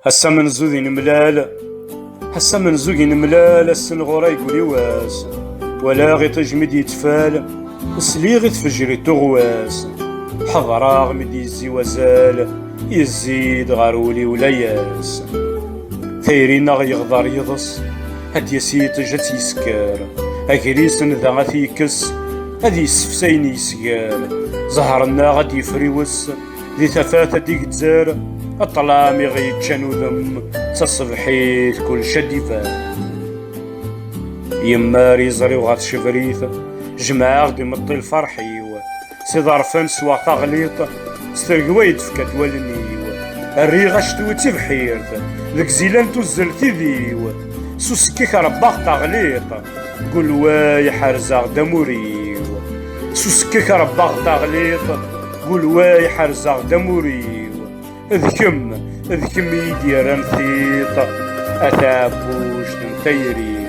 هسا من زوذين ملال هسا من زوجين ملال السنغورا يقولي واس ولا غي تجمد يتفال سلي غي تفجري تغواس حضراغ مدي يزي وزال يزيد غارولي ولا ياس ثيرينا غيغضر يضس هاد يسيت جات يسكر اكريس ذا غاثيكس هاد يسفسين يسكال زهرنا غادي يفريوس ذي ثفاثة ديك تزار الطلامي غيتشانو ذم تصبحيت كل شديفان يما ريزري وغات شفريث جماعة غدي مطي الفرحيو سي ظرفان سوا تغليط سترقويد فكات والنيو الريغة شتوتي بحيرت ذك زيلان توزلتي ذيو سوسكيك رباغ تغليط قول واي حرزاغ داموريو سوسكيك رباغ تغليط قول واي حرزاغ داموريو ذكم يدي رمثيط أتابوش تنتيري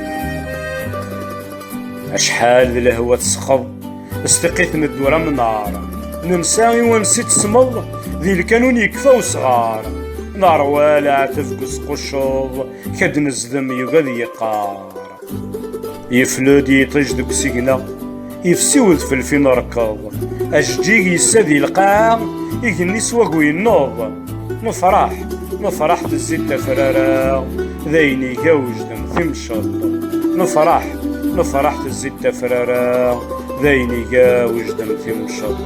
أشحال الهوى تسخض استقيت من الدورة من نار ننساغي ونسيت سمض ذي الكانون يكفى وصغار نار والا تفقس قشوض كاد نزدم يغذي يقار يفلود يطجدك سيقنا يفسيوذ في الفين ركض أشجيق يسادي القاع يجني سواقو ينوض نفرح تزيد تفرارا ذيني جوجدم ثمشط نفرح تزيد تفرارا ذيني جوجدم ثمشط